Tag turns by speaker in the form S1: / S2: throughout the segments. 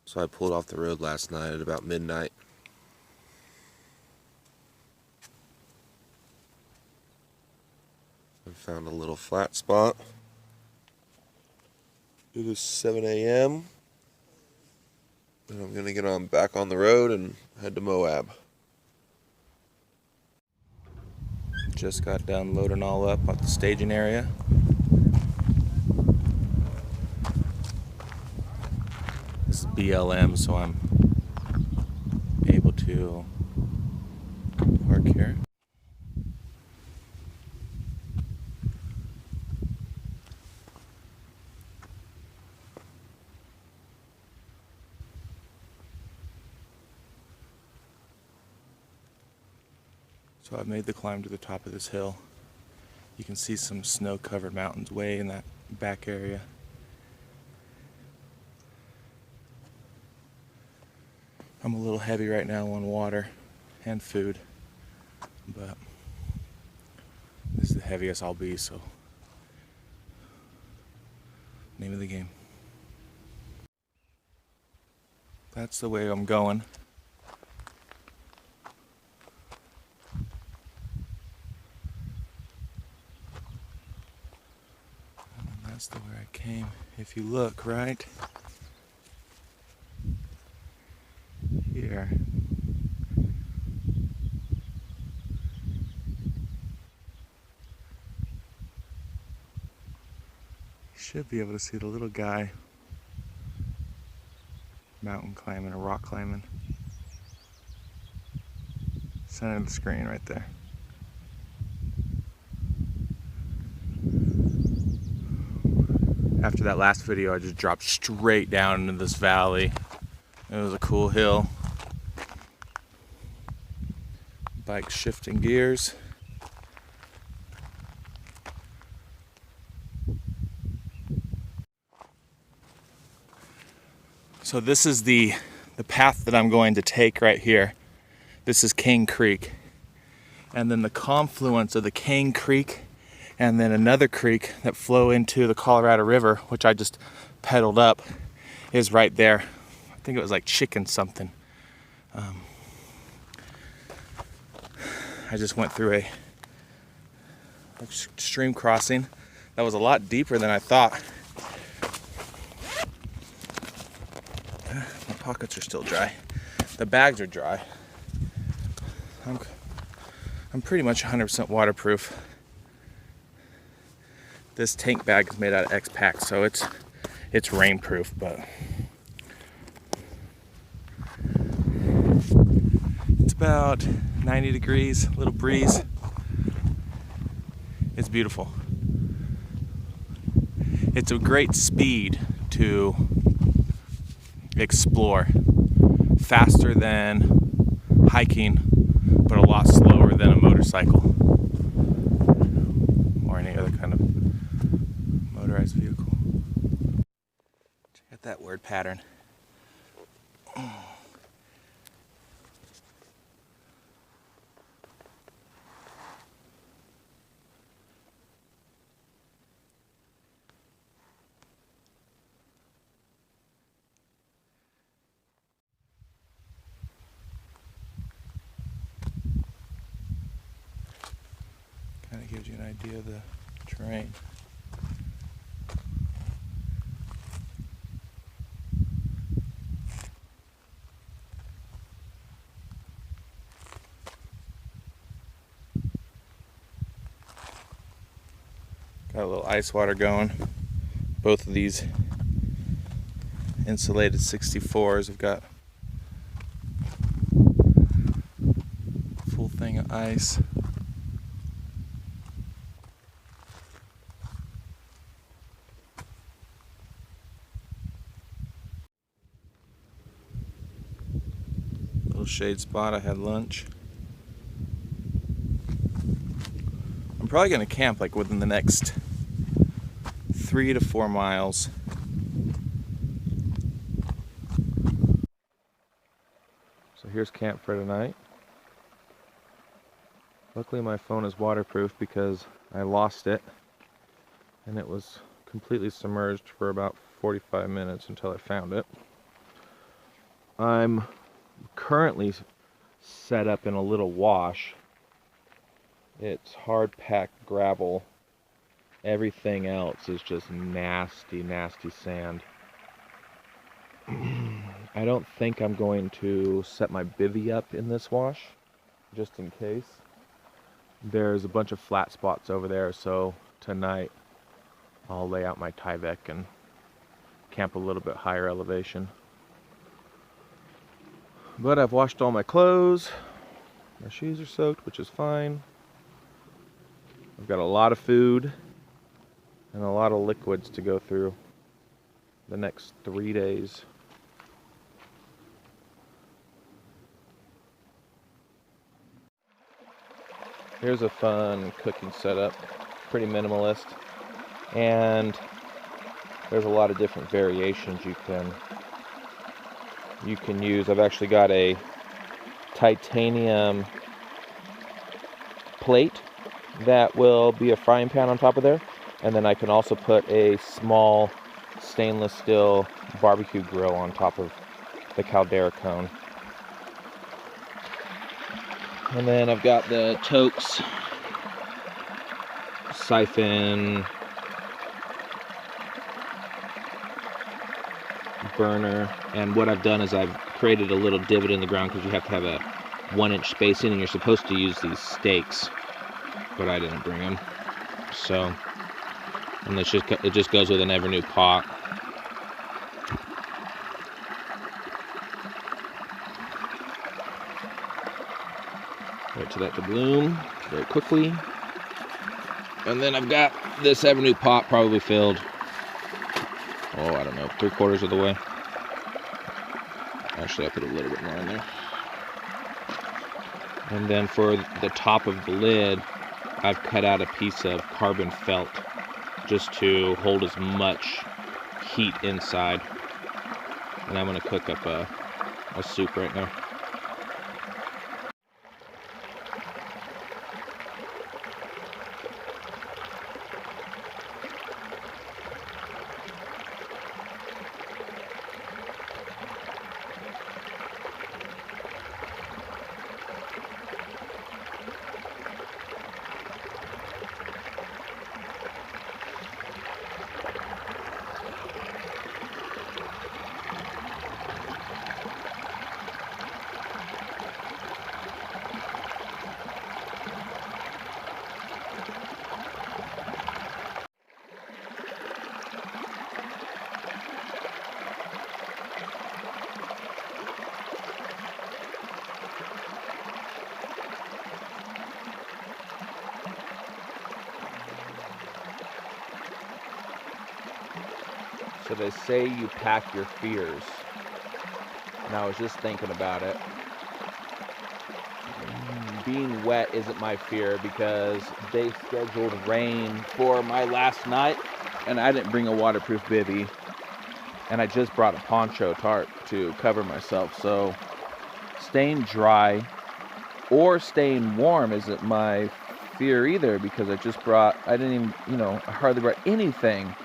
S1: So I pulled off the road last night at about midnight. I found a little flat spot. It is 7 a.m. and I'm gonna get on back on the road and head to Moab. Just got done loading all up at the staging area. This is BLM, so I'm able to park here. So I've made the climb to the top of this hill. You can see some snow-covered mountains way in that back area. I'm a little heavy right now on water and food, but this is the heaviest I'll be, so name of the game. That's the way I'm going. And that's the way I came. If you look right here, you should be able to see the little guy mountain climbing or rock climbing. Center of the screen right there. After that last video, I just dropped straight down into this valley. It was a cool hill. Bike shifting gears. So this is the path that I'm going to take right here. This is Kane Creek. And then the confluence of the Kane Creek and then another creek that flow into the Colorado River, which I just pedaled up, is right there. I think it was like Chicken something. I just went through a stream crossing that was a lot deeper than I thought. My pockets are still dry. The bags are dry. I'm pretty much 100% waterproof. This tank bag is made out of X-Pack, so it's rainproof, but it's about 90 degrees, a little breeze. It's beautiful. It's a great speed to explore. Faster than hiking, but a lot slower than a motorcycle or any other kind of motorized vehicle. Check out that word pattern. Kind of gives you an idea of the terrain. Got a little ice water going. Both of these insulated 64s have got a full thing of ice. Little shade spot. I had lunch. I'm probably going to camp like within the next 3 to 4 miles. So here's camp for tonight. Luckily my phone is waterproof because I lost it and it was completely submerged for about 45 minutes until I found it. I'm currently set up in a little wash. It's hard packed gravel. Everything else is just nasty, nasty sand. I don't think I'm going to set my bivvy up in this wash, just in case. There's a bunch of flat spots over there, so tonight I'll lay out my Tyvek and camp a little bit higher elevation. But I've washed all my clothes. My shoes are soaked, which is fine. I've got a lot of food and a lot of liquids to go through the next 3 days. Here's a fun cooking setup, pretty minimalist, and there's a lot of different variations you can use. I've actually got a titanium plate that will be a frying pan on top of there, and then I can also put a small stainless steel barbecue grill on top of the caldera cone. And then I've got the Tokes siphon burner, and what I've done is I've created a little divot in the ground because you have to have a 1-inch spacing, and you're supposed to use these stakes, but I didn't bring them. So, and it just goes with an ever new pot. Wait till that to bloom very quickly. And then I've got this ever new pot probably filled, I don't know, 3/4 of the way. Actually, I put a little bit more in there. And then for the top of the lid, I've cut out a piece of carbon felt just to hold as much heat inside. And I'm going to cook up a soup right now. So they say you pack your fears. And I was just thinking about it. Being wet isn't my fear because they scheduled rain for my last night and I didn't bring a waterproof bivvy. And I just brought a poncho tarp to cover myself. So staying dry or staying warm isn't my fear either because I didn't even, I hardly brought anything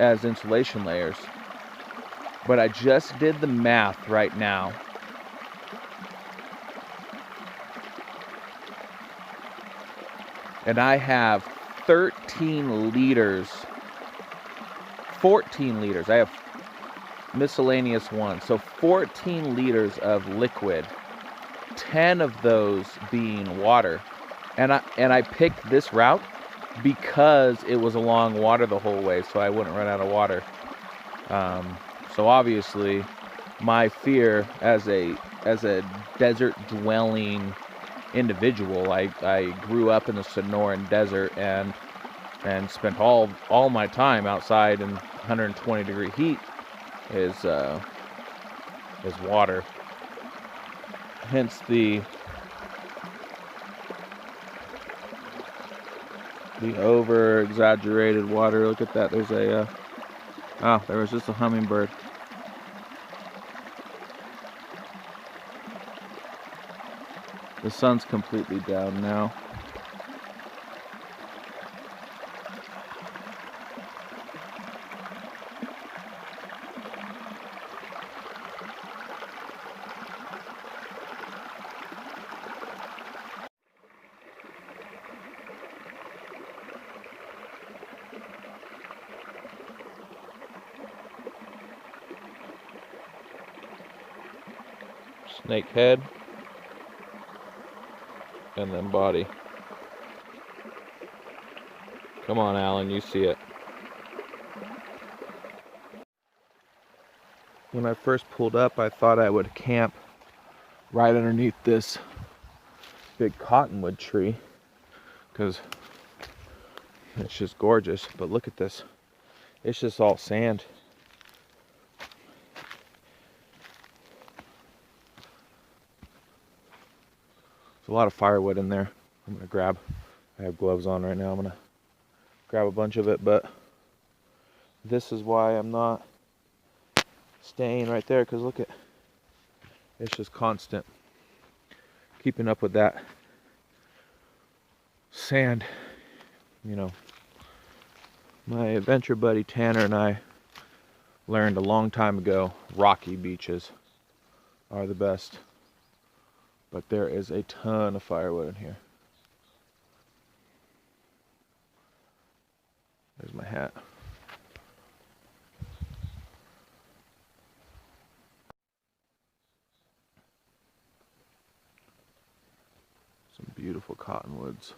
S1: as insulation layers. But I just did the math right now. And I have 14 liters. I have miscellaneous ones. So 14 liters of liquid. 10 of those being water. And I picked this route because it was along water the whole way, so I wouldn't run out of water. So obviously, my fear as a desert-dwelling individual, I grew up in the Sonoran Desert and spent all my time outside in 120-degree heat is water. Hence the over-exaggerated water. Look at that. There's there was just a hummingbird. The sun's completely down now.
S2: snake head, and then body. Come on, Alan, you see it. When I first pulled up, I thought I would camp right underneath this big cottonwood tree because it's just gorgeous. But look at this. It's just all sand. There's a lot of firewood in there. I'm gonna grab, I have gloves on right now. I'm gonna grab a bunch of it, but this is why I'm not staying right there, because look at, it's just constant. Keeping up with that sand, you know. My adventure buddy Tanner and I learned a long time ago, rocky beaches are the best. But there is a ton of firewood in here. There's my hat. Some beautiful cottonwoods.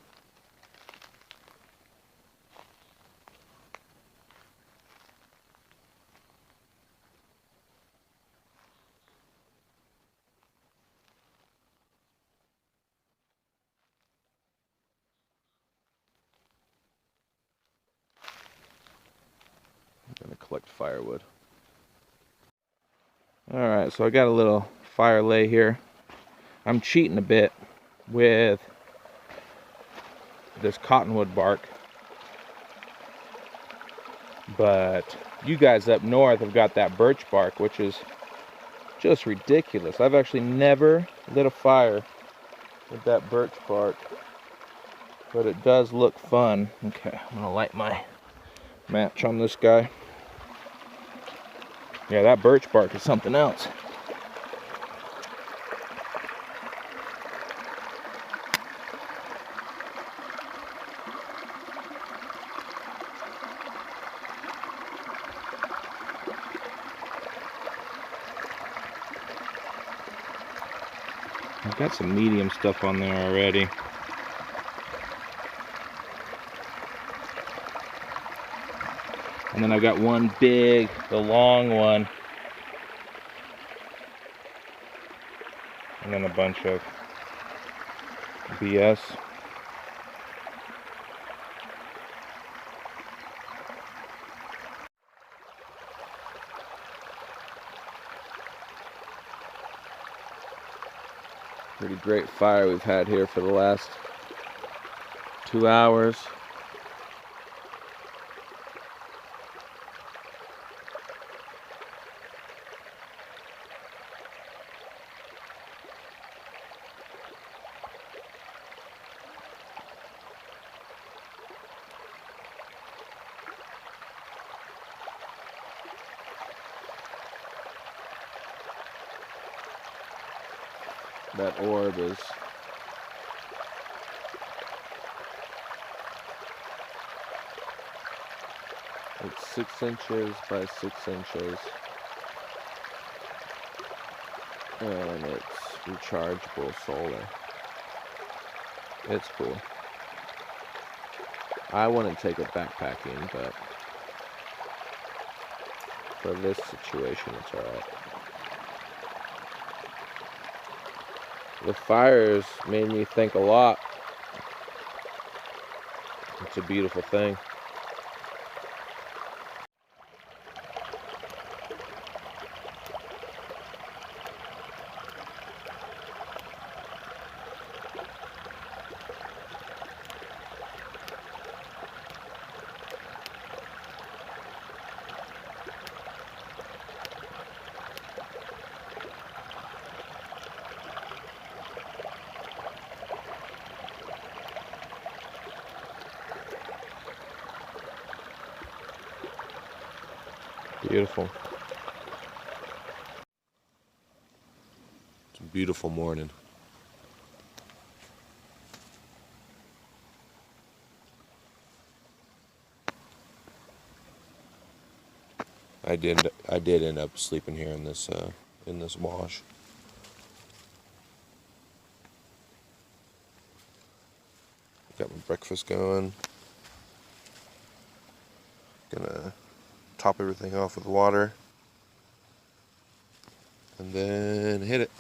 S2: I'm gonna collect firewood. Alright, so I got a little fire lay here. I'm cheating a bit with this cottonwood bark, but you guys up north have got that birch bark, which is just ridiculous. I've actually never lit a fire with that birch bark, but it does look fun. Okay, I'm gonna light my match on this guy. Yeah, that birch bark is something else. I've got some medium stuff on there already. And then I've got one big, the long one. And then a bunch of BS. Pretty great fire we've had here for the last 2 hours. That orb is it's 6 inches by 6 inches, and it's rechargeable solar. It's cool. I wouldn't take it backpacking, but for this situation it's alright. The fires made me think a lot. It's a beautiful thing. Beautiful. It's a beautiful morning. I did end up sleeping here in this wash. breakfast going. Gonna top everything off with water and then hit it.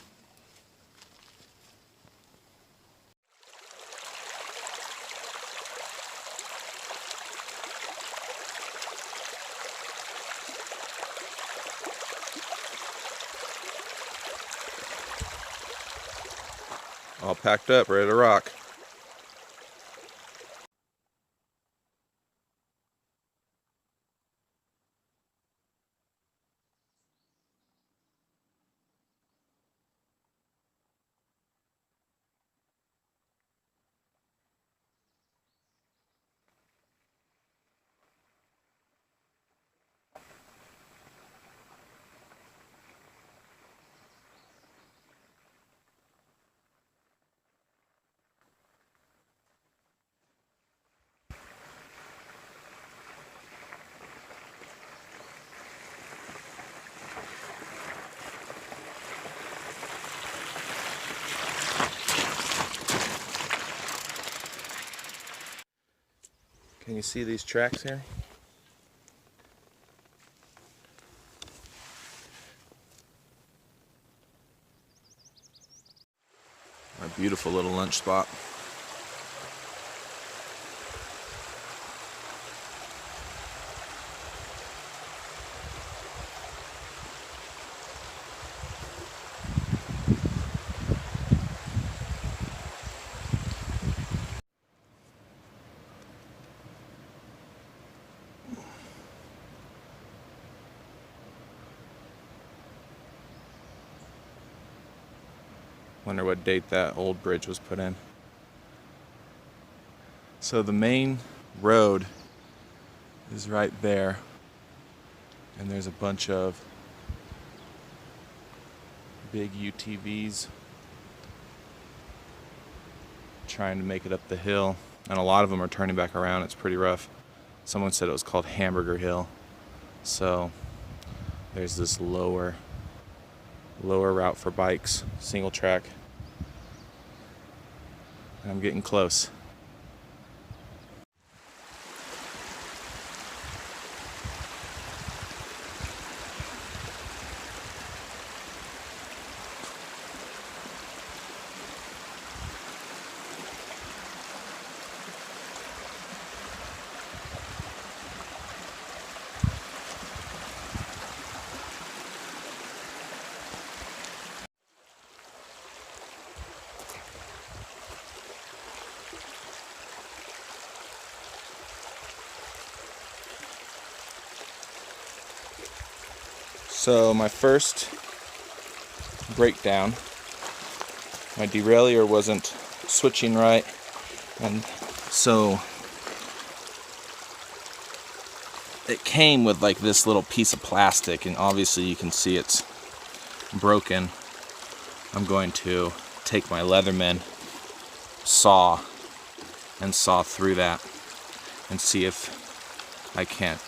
S2: All packed up, ready to rock. Can you see these tracks here? A beautiful little lunch spot. Wonder what date that old bridge was put in. So the main road is right there, and there's a bunch of big UTVs trying to make it up the hill, and a lot of them are turning back around. It's pretty rough. Someone said it was called Hamburger Hill. So there's this lower route for bikes, single track. And I'm getting close. So my first breakdown, my derailleur wasn't switching right, and so it came with like this little piece of plastic, and obviously you can see it's broken. I'm going to take my Leatherman saw and saw through that and see if I can't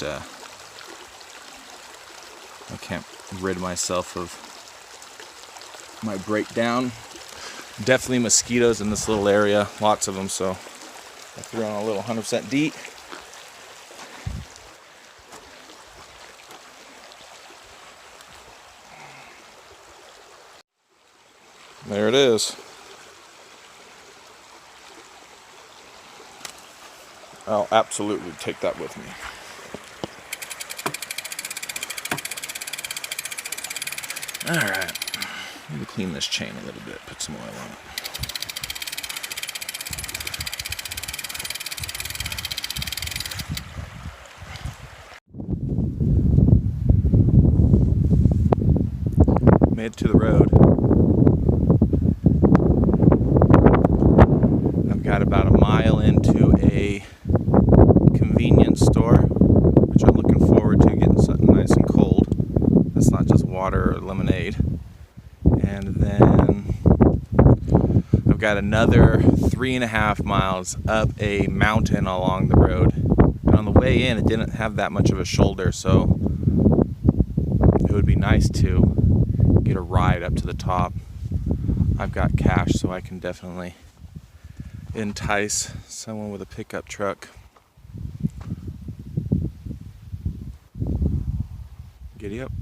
S2: rid myself of my breakdown. Definitely mosquitoes in this little area, lots of them, so I threw on a little 100% DEET. There it is. I'll absolutely take that with me. Alright, let me clean this chain a little bit, put some oil on it. Made it to the road. I've got about a mile into a convenience store, which I'm looking forward to getting something nice and cold. That's not just water or lemonade. And then I've got another 3.5 miles up a mountain along the road. And on the way in, it didn't have that much of a shoulder, so it would be nice to get a ride up to the top. I've got cash, so I can definitely
S1: entice someone with a pickup truck. Giddy up.